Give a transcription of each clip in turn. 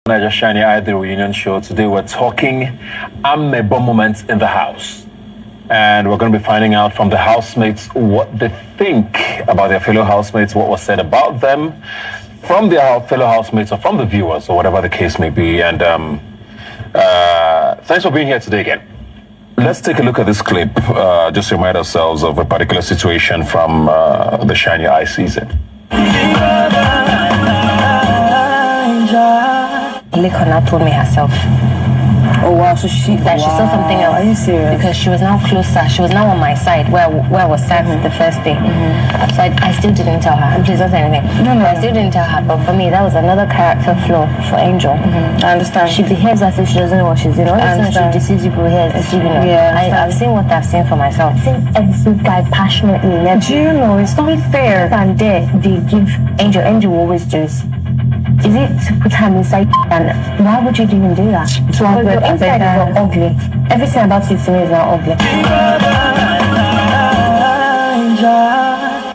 Bbnaija Shiny Eye, the reunion show. Today we're talking Amebo moments in the house. And we're going to be finding out from the housemates what they think about their fellow housemates, what was said about them from their fellow housemates or from the viewers or whatever the case may be. And thanks for being here today again. Let's take a look at this clip, just to remind ourselves of a particular situation from the Shiny Eye season. Lekona told me herself. Oh wow, so she saw something else. Are you serious? Because she was now closer. She was now on my side where I was sat the first day. So I still didn't tell her. And please don't say anything. No. I still didn't tell her. But for me, that was another character flaw for Angel. I understand. She behaves as if she doesn't know what she's doing. She deceives people here. Deceiving her. Yeah, I've seen what I've seen for myself. I've seen every guy passionately. Do you know it's not fair? And there they give Angel. Angel always does. Is it to put her inside? And why would you even do that? So your inside is not ugly. Everything about you to me is not ugly.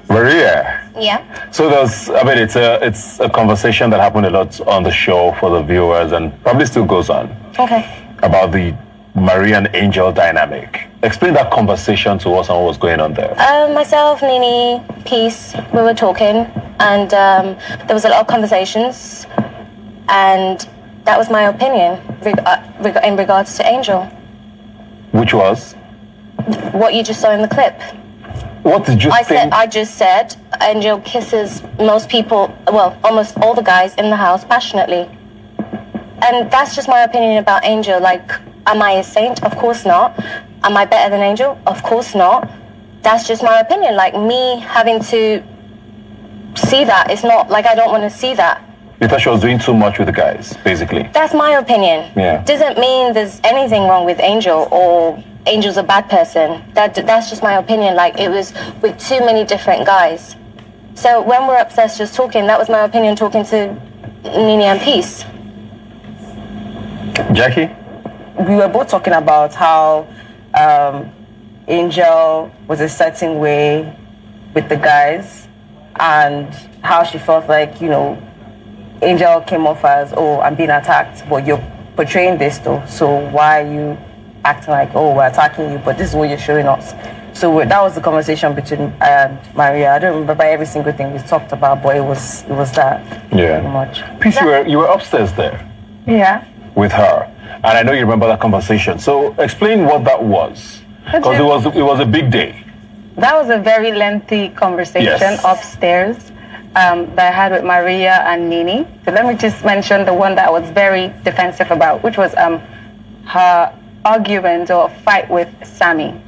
Maria. Yeah. So it's a conversation that happened a lot on the show for the viewers and probably still goes on. Okay. About the Maria and Angel dynamic. Explain that conversation to us and what was going on there. Myself, Nini, Peace, we were talking, and there was a lot of conversations, and that was my opinion in regards to Angel. Which was? What you just saw in the clip. What did you think? I just said Angel kisses most people, well, almost all the guys in the house passionately. And that's just my opinion about Angel. Like, am I a saint? Of course not. Am I better than Angel? Of course not. That's just my opinion. Like, me having to see that, it's not like I don't want to see that. You thought she was doing too much with the guys, basically. That's my opinion. Yeah. Doesn't mean there's anything wrong with Angel or Angel's a bad person. That's just my opinion. Like, it was with too many different guys. So when we're upstairs just talking, that was my opinion talking to Nini and Peace. Jackie? We were both talking about how Angel was a certain way with the guys and how she felt like, you know, Angel came off as, oh, I'm being attacked, but you're portraying this though, so why are you acting like, oh, we're attacking you, but this is what you're showing us. So that was the conversation between Maria. I don't remember every single thing we talked about, but it was that. Yeah. Pretty much. Peace, you were upstairs there. Yeah. With her. And I know you remember that conversation. So explain what that was. Because it was a big day. That was a very lengthy conversation upstairs that I had with Maria and Nini. So let me just mention the one that I was very defensive about, which was her argument or fight with Sammy.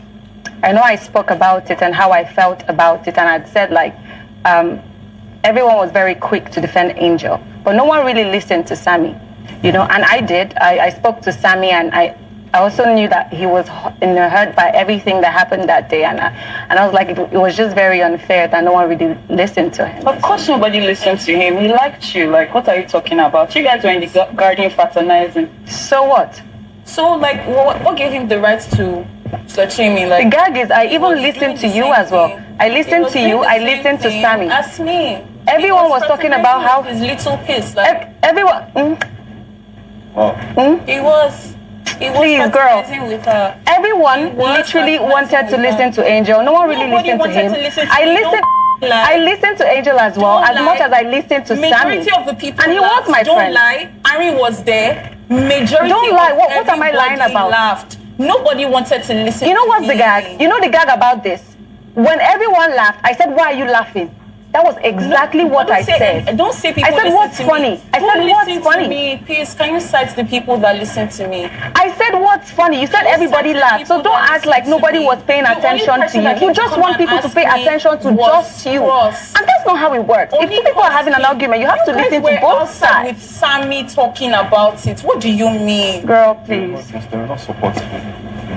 I know I spoke about it and how I felt about it, and I'd said like everyone was very quick to defend Angel, but no one really listened to Sammy. You know, and I did. I spoke to Sammy, and I also knew that he was hurt by everything that happened that day, and I was like, it was just very unfair that no one really listened to him. Of course nobody listened to him. He liked you. Like, what are you talking about? You guys were in the garden fraternizing. So what? So, like, what gave him the right to touching me? Like, the gag is, I even listened to you as well. I listened to you. I listened to Sammy. Ask me. Everyone was talking about how his little piece. Like, everyone. He was please, girl. With her. Everyone literally wanted to listen to Angel. No one really listened to him. I listened to Angel as well, as much as I listened to Sammy. Majority of the people and he was my friend. Don't lie. Ari was there. Majority. Don't lie. What am I lying about? Laughed. Nobody wanted to listen. You know what's the gag? You know the gag about this? When everyone laughed, I said, "Why are you laughing?" That was exactly what I said. Don't say people. I said, "What's funny?" I said, "What's funny?" Me, please, can you cite the people that listen to me? I said, "What's funny?" You said everybody laughed, so don't act like nobody was paying attention to you. You just want people to pay attention to just you, and that's not how it works. If two people are having an argument, you have to listen to both sides. With Sammy talking about it, what do you mean, girl? Please. They're not supportive.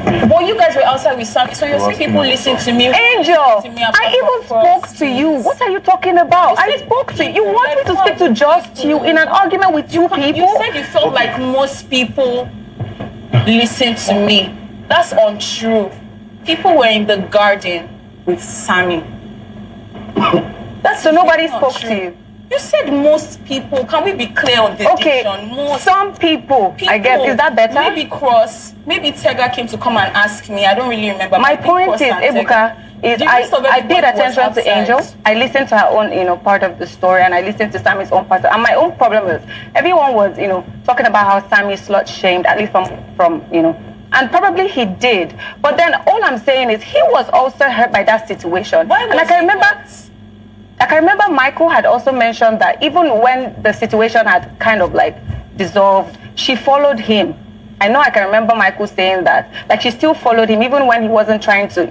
But you guys were outside with Sammy, so you see people listen to me. Angel, I even spoke to you. What are you talking about? I spoke to you. You want me to speak to just you in an argument with two people? You said you felt like most people listen to me. That's untrue. People were in the garden with Sammy. So nobody spoke to you. You said most people. Can we be clear on the Okay, diction? Most some people, I guess. Is that better? Maybe Cross. Maybe Tega came to come and ask me. I don't really remember. My point is, Ebuka, is I paid attention to Angel. I listened to her own, part of the story, and I listened to Sammy's own part. And my own problem is, everyone was, talking about how Sammy slut shamed, at least from and probably he did. But then all I'm saying is he was also hurt by that situation. Why was I remember Michael had also mentioned that even when the situation had kind of like dissolved, she followed him. I can remember Michael saying that. Like, she still followed him even when he wasn't trying to,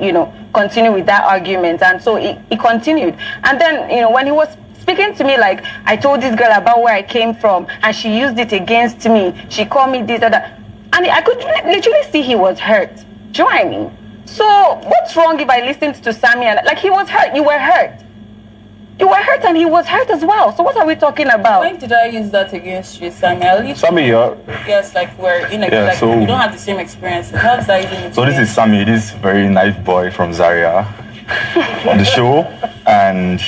continue with that argument. And so he continued. And then, when he was speaking to me, like, I told this girl about where I came from and she used it against me. She called me this or that. And I could literally see he was hurt. Do you know what I mean? So what's wrong if I listened to Sammy and, like, he was hurt, you were hurt. You were hurt and he was hurt as well. So what are we talking about? When did I use that against you, Sammy? Sammy, yes, like we're in a so we don't have the same experience. How is that even? So this is Sammy, this very nice boy from Zaria on the show, and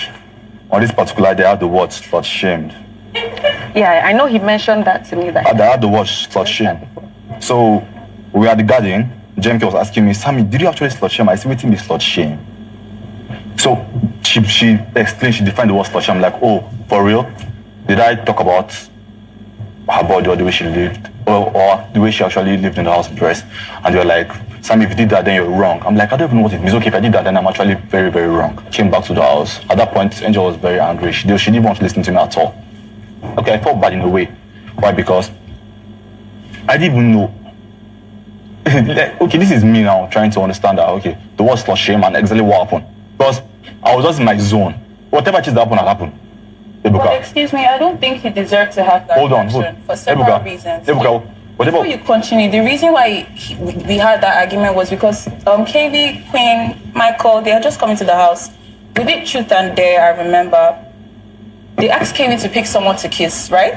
on this particular day I had the word slut shamed. Yeah, I know he mentioned that to me. I had the word slut shamed. So we were at the garden. Jemke was asking me, Sammy, did you actually slut shame? I said, what is slut shame? So she explained, she defined the word slut shame. I'm like, oh, for real? Did I talk about her body or the way she lived, or the way she actually lived in the house dress? And you're like, Sammy, if you did that, then you're wrong. I'm like, I don't even know what it means. Okay, if I did that, then I'm actually very, very wrong. Came back to the house. At that point, Angel was very angry. She didn't want to listen to me at all. Okay, I felt bad in a way. Why? Because I didn't even know. Okay, this is me now trying to understand that, okay, the word slut shame and exactly what happened. Because I was just in my zone. Whatever it is that happened, had happened. But excuse me, I don't think he deserved to have that reaction for several reasons. Before you continue, the reason why we had that argument was because KV, Queen, Michael, they had just come into the house. We did Truth and Dare, I remember. They asked KV to pick someone to kiss, right?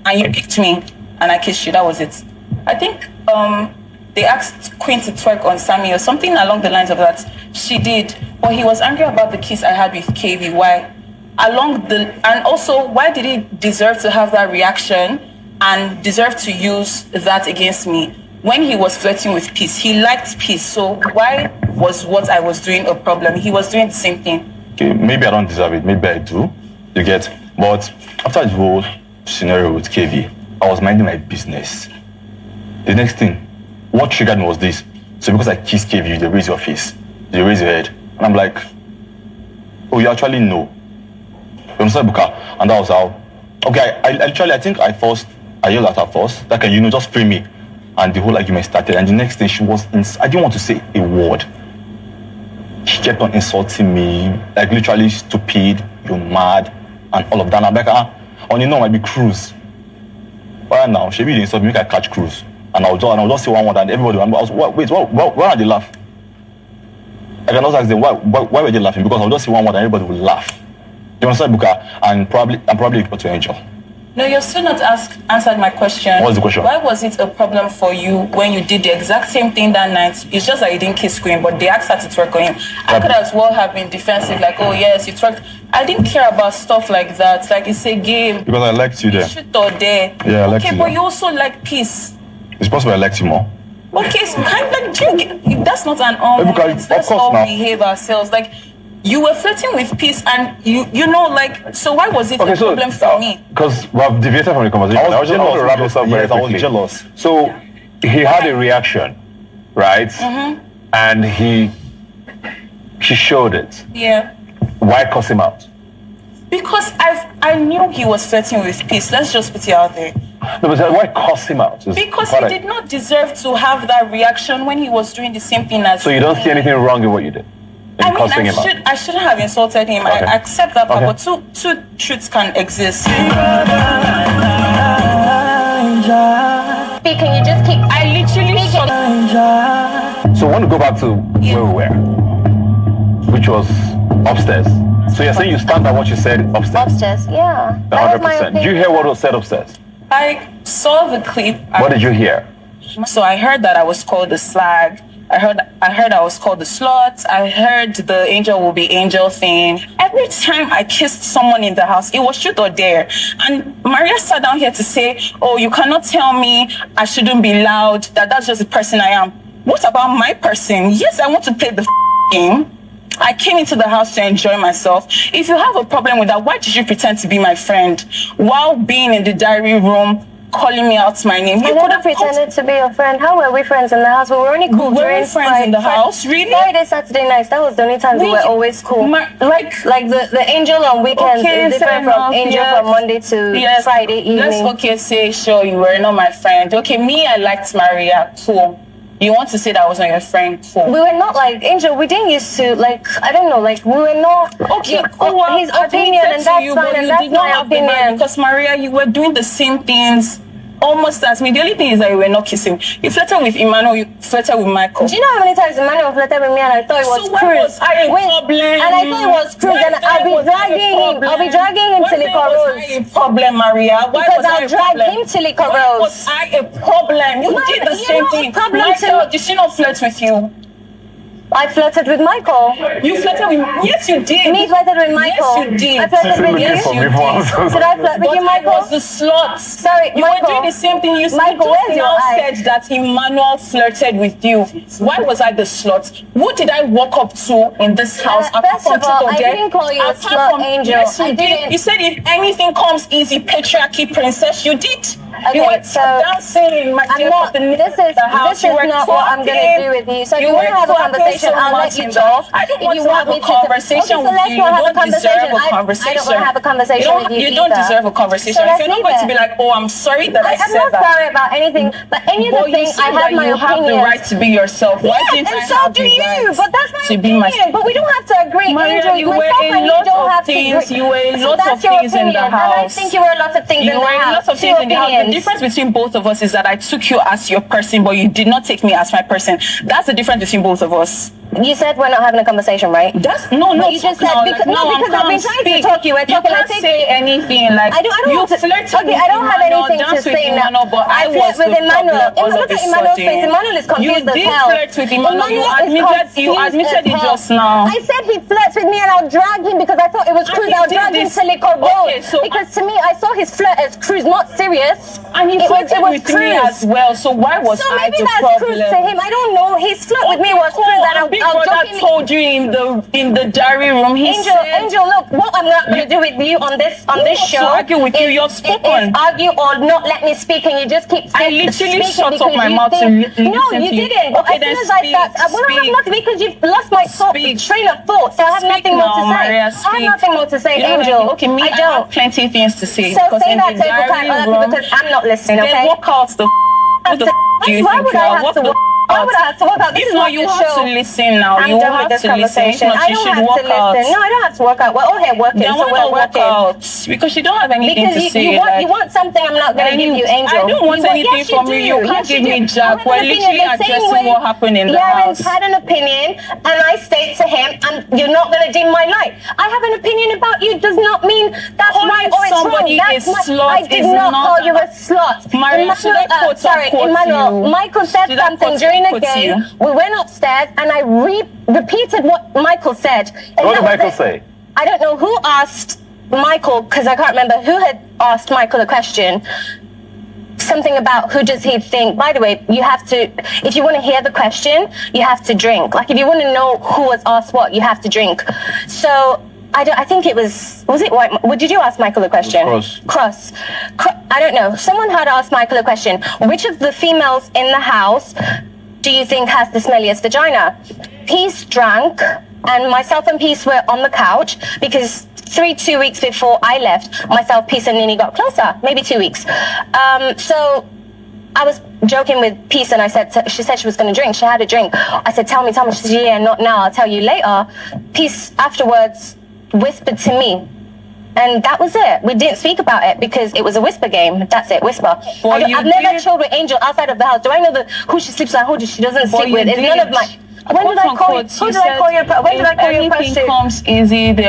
And you picked me, and I kissed you. That was it. I think they asked Queen to twerk on Sammy or something along the lines of that. She did, but he was angry about the kiss I had with KV. Why? And also, why did he deserve to have that reaction and deserve to use that against me when he was flirting with peace? He liked peace, so why was what I was doing a problem? He was doing the same thing. Okay, maybe I don't deserve it, maybe I do. You get? But after the whole scenario with KV, I was minding my business. The next thing, what triggered me was this. So because I kissed KV, they raise your face, they raise your head, and I'm like, oh, you actually know. You understand, Buka? And that was how. Okay, I think I yelled at her first. That can, just free me. And the whole argument started. And the next thing I didn't want to say a word. She kept on insulting me, like literally stupid, you're mad, and all of that. And I'm like, might be cruise. But now, she be the insult me, make I catch cruise. And I'll just say one word, and everybody why are they laughing? I can also ask them, why were they laughing? Because I'll just say one word and everybody will laugh. You understand, Buka? And I'm probably equal to Angel. No, you're still not answered my question. What's the question? Why was it a problem for you when you did the exact same thing that night? It's just that you didn't kiss Queen, but they asked her to twerk on him. I could as well have been defensive, like, oh yes, you twerked. I didn't care about stuff like that. Like, it's a game. Because I liked you there. Shoot or dare. Yeah, I liked you. Okay, but you also like peace. It's possible I liked you more. Okay, so that's not an moment. Let's all behave ourselves. Like, you were flirting with peace, and so why was it a problem for me? Because we've deviated from the conversation. I was just want to wrap this up very quickly. I was jealous. So he had a reaction, right? Mm-hmm. And he showed it. Yeah. Why cuss him out? Because I knew he was flirting with peace. Let's just put it out there. No, but why cuss him out? Because he did not deserve to have that reaction when he was doing the same thing as. So you don't see anything wrong in what you did? I shouldn't have insulted him. Okay. I accept that part, but two truths can exist. Speaking, you just keep. I literally. So I want to go back to where we were, which was upstairs. So you're saying you stand by what you said upstairs? Upstairs, yeah. 100%. Did you hear what was said upstairs? I saw the clip. What did you hear? So I heard that I was called a slag. I heard I was called the slut. I heard the angel will be angel thing. Every time I kissed someone in the house, it was truth or dare. And Maria sat down here to say, oh, you cannot tell me I shouldn't be loud, that's just the person I am. What about my person? Yes, I want to play the game. I came into the house to enjoy myself. If you have a problem with that, why did you pretend to be my friend while being in the diary room, calling me out my name? You could have pretended to be your friend. How were we friends in the house? We were only cool during friends in the house. Really? Friday, Saturday nights. That was the only times we were always cool. Like the angel on weekends is different from angel from Monday to Friday evening. Let's say sure you were not my friend. Okay, me, I liked Maria. Cool. You want to say that I was not your friend? Cool. We were not like Angel. We didn't used to I don't know. Like we were not. Okay, cool. His opinion, and that's fine, and that's my opinion. Because Maria, you were doing the same things almost as me. The only thing is that you were not kissing. You flirted with Emmanuel. You flirted with Michael. Do you know how many times Emmanuel flirted with me and I thought it was cruise? And I thought it was cruise, and I'll be dragging him. I'll be dragging him till it corrodes. Why was I a problem, Maria? Because I'll drag him till it corrodes. Was I a problem? You did the same thing. Michael, did she not flirt with you? I flirted with Michael. You flirted with me? Yes, you did. Me flirted with Michael. Yes, you did. I flirted with you. Yes, you did. Did I flirt with you, Michael? I was the slut. Sorry, you Michael. were doing the same thing. You where's your eye? said that Emmanuel flirted with you. Why was I the slut? What did I walk up to in this house? First of all, I didn't call you a slut, Angel. Yes, you I did. didn't. You said if anything comes easy, patriarchy, princess, you did. Okay, you were so dancing, my dear, this is not what I'm going to do with you. So if you want to have a conversation, I'll let you talk. I don't want to have a conversation with you. You don't deserve a conversation. I don't want to have a conversation with you. You don't deserve a conversation. If you're not going to be like, oh, I'm sorry that I said that. I'm not sorry about anything, but any of the things I have my opinion. You have the right to be yourself. Why didn't I have the right but that's my opinion. But we don't have to agree. Angel, you were a lot of things. You were a lot of things in the house. I think you were a lot of things in the house. You were a lot of things in the house. The difference between both of us is that I took you as your person, but you did not take me as my person. That's the difference between both of us. You said we're not having a conversation, right? No. You just said because I've been trying to talk. You were talking. You can't say anything like I don't. You flirted with I don't have anything to say now. But I was with Emmanuel. Look at Emmanuel's face. Emmanuel is confused as hell. You did flirt with Emmanuel. You admitted it just now. I said he flirts with me, and I'll drag him because I thought it was cruise. I'll drag him till it corrodes. Because to me, I saw his flirt as cruise, not serious. And he flirted with me as well. So why was I the problem? So maybe that's cruise to him. I don't know. His flirt with me was cruise, and I'll joke him. You in the diary room. Angel, look, what I'm not going to do with you on this show. Argue with you. You're spoken. Argue or not let me speak, and you just keep. I literally shut up my mouth to listen. No, you didn't. But as soon as I start, I will have nothing because you've lost my train of thought. So I have nothing more to say. I have nothing more to say, Angel. Okay, me, I have plenty of things to say. So say that to other people because I'm not listening. Okay. Then walk out the. Why would I have to? Why would I have to walk out? This is not your show. You have to listen now. You have to listen. I don't have to listen. No, I don't have to walk out. We're all here working, so we're working. Because you don't have anything to say. You want something I'm not going to give you, Angel. I don't want anything from you. You can't give me Jack. We're literally addressing what happened in the house. Lawrence had an opinion, and I state to him, and you're not going to dim my light. I have an opinion about you does not mean that's right or it's wrong. That's I did not call you a slut. Sorry, Emmanuel. Michael said something during the game. We went upstairs, and I repeated what Michael said. What did Michael say? I don't know who asked Michael, because I can't remember who had asked Michael a question. Something about who does he think. By the way, you have to, if you want to hear the question, you have to drink. Like if you want to know who was asked what, you have to drink. So I think it was it white? Did you ask Michael a question? Cross. I don't know. Someone had asked Michael a question. Which of the females in the house do you think has the smelliest vagina? Peace drank, and myself and Peace were on the couch because 2 weeks before I left, myself, Peace, and Nini got closer. Maybe 2 weeks. So I was joking with Peace, and she said she was going to drink. She had a drink. I said, tell me. She said, yeah, not now. I'll tell you later. Peace afterwards whispered to me. And that was it. We didn't speak about it because it was a whisper game. That's it, whisper. I've never chilled with Angel outside of the house. Do I know who she sleeps with, who she doesn't sleep with? It's none of my... When did I call you? When did I call you a prostitute? Comes easy, they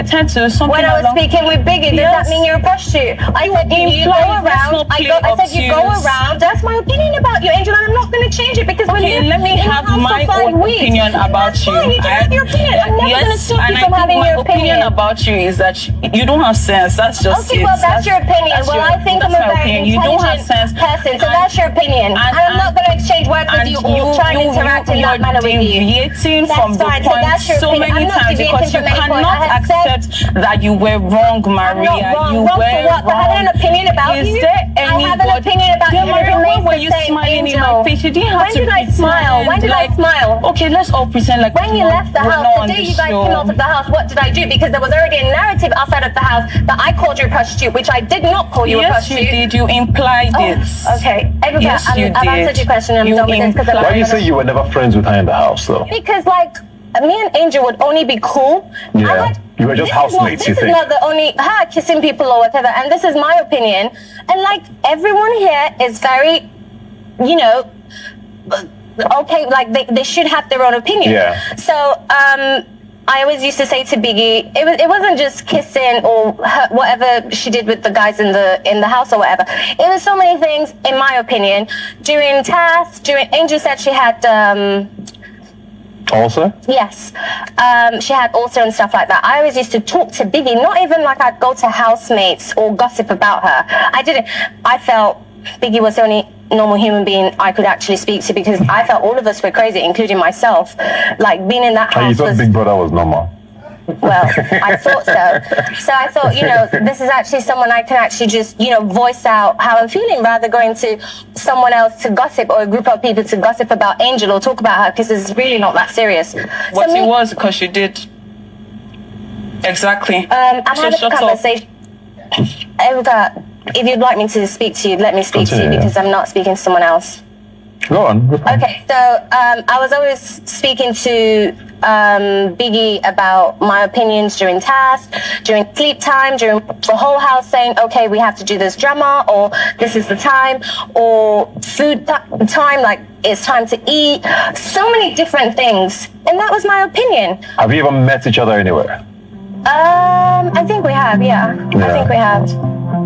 tend to. When I was speaking with Biggie, does that mean you're a prostitute? I said you go around. I said you go around. That's my opinion about you, Angel, and I'm not going to change it because we're Okay, let me have my own opinion about you. You can have your opinion. I'm never going to stop you from having your opinion. About you is that you don't have sense. That's just okay. Well, that's your opinion. I think I'm a very intelligent person, so that's your opinion. And I'm not going to exchange words with you or try to interact in that manner with you. Deviating from the point so many times because you cannot accept that you were wrong, Maria. You were wrong. I had an opinion about you. I have an opinion about you. Maria, when you smiling in my face, you didn't have to smile? When did I smile? Okay, let's all pretend like when you left the house, the day you guys came out of the house, what did I do? Because there was already a narrative outside of the house that I called you a prostitute, which I did not call you a prostitute. Yes, you did. You implied it. Okay. Yes, you did. I've answered your question. I'm done with this. Why do you say you were never friends with her in the house, though? Because, like, me and Angel would only be cool. Yeah. You were just housemates, you think? This is not the only her kissing people or whatever, and this is my opinion. And like everyone here is very, you know, okay, like they should have their own opinion. Yeah. So I always used to say to Biggie, it wasn't just kissing or whatever she did with the guys in the house or whatever. It was so many things, in my opinion. During tasks, Angel said she had. Also? Yes. She had also and stuff like that. I always used to talk to Biggie, not even like I'd go to housemates or gossip about her. I didn't. I felt Biggie was the only normal human being I could actually speak to because I felt all of us were crazy, including myself. Like being in that house. You thought Big Brother was normal? Well, I thought so. So I thought, you know, this is actually someone I can actually just, you know, voice out how I'm feeling rather going to someone else to gossip or a group of people to gossip about Angel or talk about her because it's really not that serious. What it was because you did. Exactly. I'm having a conversation. Erica, if you'd like me to speak to you, let me speak to you because I'm not speaking to someone else. Go on. Okay, so I was always speaking to Biggie about my opinions during tasks, during sleep time, during the whole house saying, okay, we have to do this drama, or this is the time, or food time, like it's time to eat. So many different things. And that was my opinion. Have you ever met each other anywhere? I think we have, yeah. I think we have.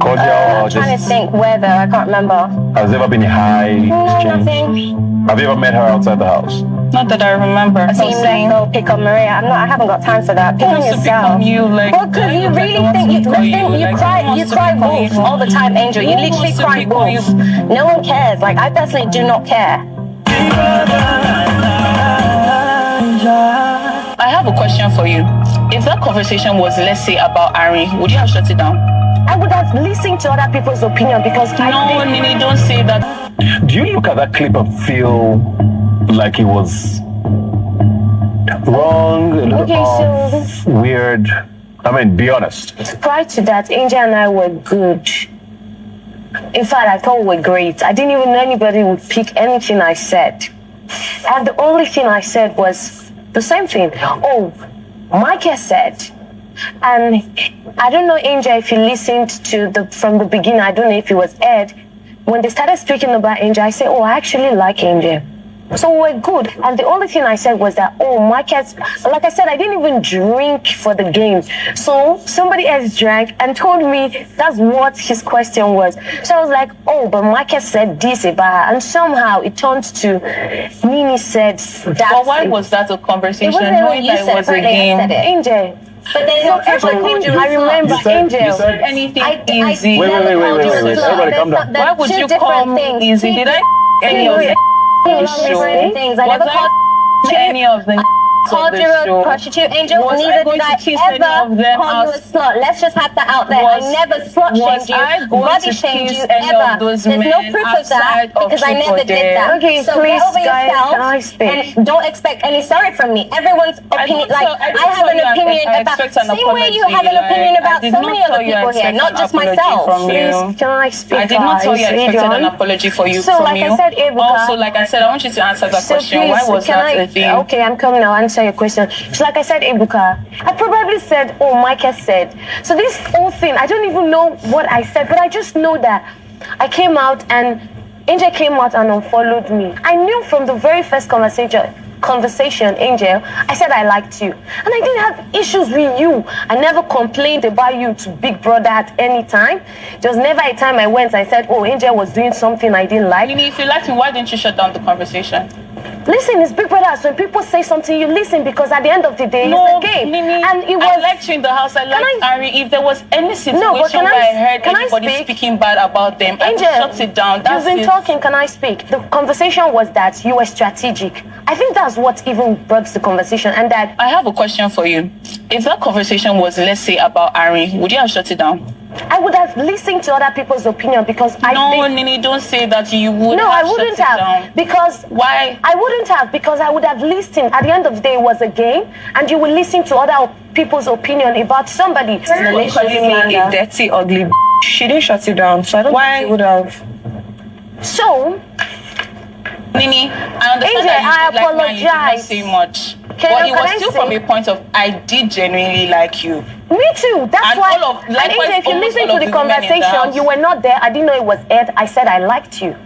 Cordial, I'm trying to think where though, I can't remember. Has there ever been a high exchange? Nothing. Have you ever met her outside the house? Not that I remember. Team pick on Maria. I haven't got time for that. Pick on yourself. Pick on you, like, well, because you really think you cry wolf all the time, Angel. You literally cry wolf. No one cares. Like I personally do not care. I have a question for you. If that conversation was, let's say, about Ari, would you have shut it down? I would have listened to other people's opinion because no, Nini, don't say that. Do you look at that clip and feel like it was wrong, a little off, weird? I mean, be honest. Prior to that, Angel and I were good. In fact, I thought we were great. I didn't even know anybody would pick anything I said. And the only thing I said was the same thing. Oh, Micah said. And I don't know, Angel, if you listened to from the beginning, I don't know if it was Ed. When they started speaking about Angel, I said, oh, I actually like Angel. So we're good. And the only thing I said was that, oh, Marcus, like I said, I didn't even drink for the game. So somebody else drank and told me that's what his question was. So I was like, oh, but Marcus said this about her. And somehow it turned to Nini said that. But why was that a conversation? Knowing that it was a game. Angel. But there's no I remember Angel. You said anything easy. Wait. Everybody calm down. Why would you call me easy? Did I any of the things? I never called any of the called you a prostitute, Angel. Neither did I ever call you a slut. Let's just have that out there. I never slut shamed you, body shamed you ever. There's no proof of that because I never did that. Okay, so get over yourself and don't expect any sorry from me. Everyone's opinion, like I have an opinion about same way you have an opinion about so many other people here, not just myself. Please, can I speak? I did not tell you I expected an apology from you. So like I said, also, like I said, I want you to answer that question. Why was that a thing? Okay, I'm coming now. Answer your question. So like I said, Ebuka, I probably said, oh, Micah said. So this whole thing, I don't even know what I said, but I just know that I came out and Angel came out and unfollowed me. I knew from the very first conversation, Angel, I said I liked you. And I didn't have issues with you. I never complained about you to Big Brother at any time. There was never a time I went and I said, oh, Angel was doing something I didn't like. If you liked me, why didn't you shut down the conversation? Listen, it's Big Brother. So when people say something, you listen because at the end of the day, it's a game. Nini, and it was. I liked you in the house. I liked Ari. If there was any situation where I heard anybody speaking bad about them, Angel, I shut it down. You've been talking. Can I speak? The conversation was that you were strategic. I think that's what even brought the conversation. And that I have a question for you. If that conversation was, let's say, about Ari, would you have shut it down? I would have listened to other people's opinion because Nini, don't say that you would. No, I wouldn't have. Down. Because why? I wouldn't have because I would have listened. At the end of the day, it was a game, and you will listen to other people's opinion about somebody. A dirty, ugly. She didn't shut you down, so I don't think she would have. So, Nini, I understand that you apologize. You did not say much. But it was still from a point of I did genuinely like you. Me too. That's and why. And if you listen to the conversation, you were not there. I didn't know it was aired. I said I liked you.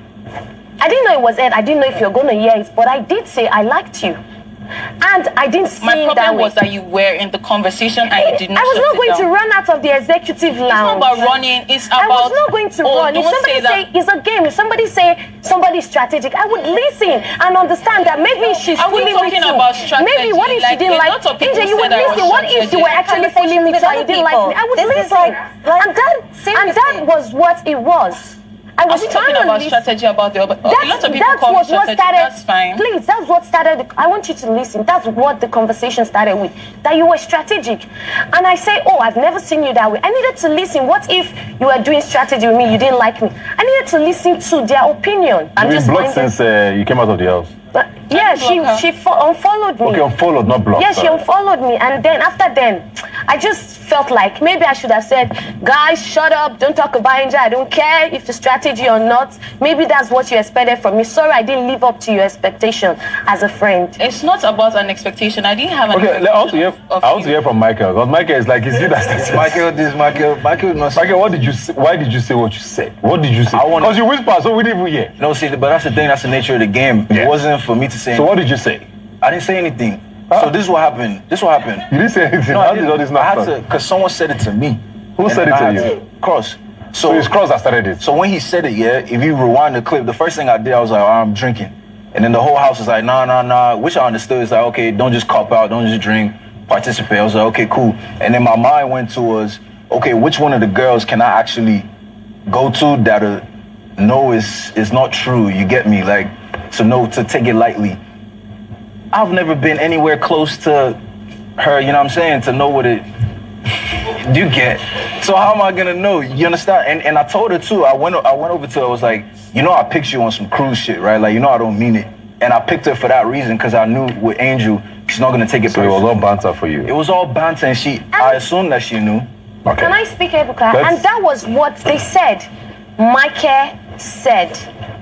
I didn't know it was aired. I didn't know if you're going to hear it, but I did say I liked you. And I didn't see my problem was that you were in the conversation and you did not. I was not going to run out of the executive lounge. It's not about running. It's about. I was not going to run. If somebody say it's a game, if somebody say somebody's strategic, I would listen and understand that maybe she's fooling me too. About strategy? Maybe what if she didn't like? Angel, you would listen. What if you were actually fooling me too and you didn't like me? I would listen. And that was what it was. I was talking about strategy about the other. A lot of people call me strategy. That's fine. Please, that's what started. I want you to listen. That's what the conversation started with. That you were strategic, and I say, oh, I've never seen you that way. I needed to listen. What if you were doing strategy with me? You didn't like me. I needed to listen to their opinion. You've been blocked since you came out of the house. Yeah, she unfollowed me. Okay, unfollowed, not blocked. Yeah, she unfollowed me, and then after then, I just felt like maybe I should have said, guys, shut up, don't talk about Angel. I don't care if the strategy or not. Maybe that's what you expected from me. Sorry, I didn't live up to your expectation as a friend. It's not about an expectation. I didn't have an expectation. Okay, I want to hear from Michael. Because Michael is like, is he that Michael, what did you say? Why did you say what you said? What did you say? Because you whispered, so we didn't even hear. No, see, but that's the thing. That's the nature of the game. It wasn't for me to say. So what did you say? I didn't say anything. So this is what happened. You didn't say anything. No, I had to, because someone said it to me. Who said it to you? Cross. So it's Cross that started it. So when he said it, yeah, if you rewind the clip, the first thing I did, I was like, I'm drinking. And then the whole house was like, nah, which I understood is like, okay, don't just cop out, don't just drink, participate. I was like, okay, cool. And then my mind went towards, okay, which one of the girls can I actually go to that know is not true? You get me? Like, to know, to take it lightly. I've never been anywhere close to her, you know what I'm saying, to know what it, do you get? So how am I gonna know? You understand? And I told her too, I went over to her, I was like, you know I picked you on some cruise shit, right? Like, you know I don't mean it. And I picked her for that reason, because I knew with Angel, she's not gonna take it personally. So it was all banter for you? It was all banter, and I assumed that she knew. Okay. Can I speak, Ebuka? And that was what they said. Michael said.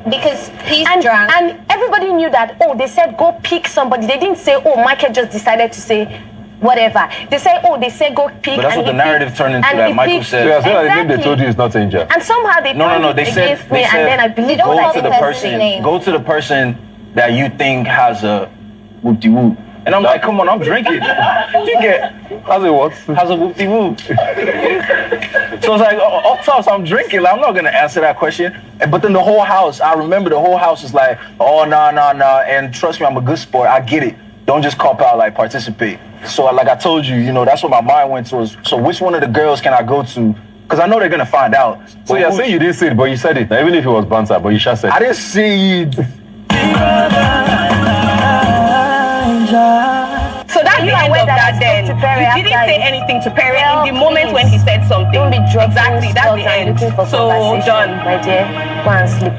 Because he's drunk. And everybody knew that, oh, they said go pick somebody. They didn't say, oh, Michael just decided to say whatever. They say, oh, they say go pick. But that's what the narrative turned into, that Michael said. Yeah, so exactly. They told you it's not Angel. And somehow they turned it against me, and then I believe go to the person that you think has a whoop-de-whoop. And I'm like, come on, I'm drinking. You get, how's it what? How's a whoop-de-whoop? So it's like, up top, so I'm drinking. Like, I'm not gonna answer that question. But then the whole house, I remember the whole house is like, oh, nah. And trust me, I'm a good sport. I get it. Don't just cop out, like, participate. So like I told you, you know, that's what my mind went towards. So which one of the girls can I go to? Because I know they're gonna find out. So you're saying you didn't say it, but you said it. Even if it was banter, but you should say it. I didn't say it. So that's the end of that then. You didn't say anything to Perry in the moment when he said something. Don't be drunk. Exactly, that's the end. So done. My dear, go and sleep.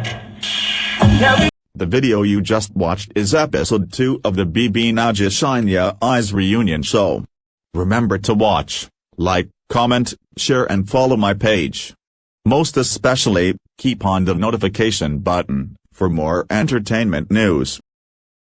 The video you just watched is episode 2 of the Bbnaija Shine Eyes reunion show. Remember to watch, like, comment, share and follow my page. Most especially, keep on the notification button for more entertainment news.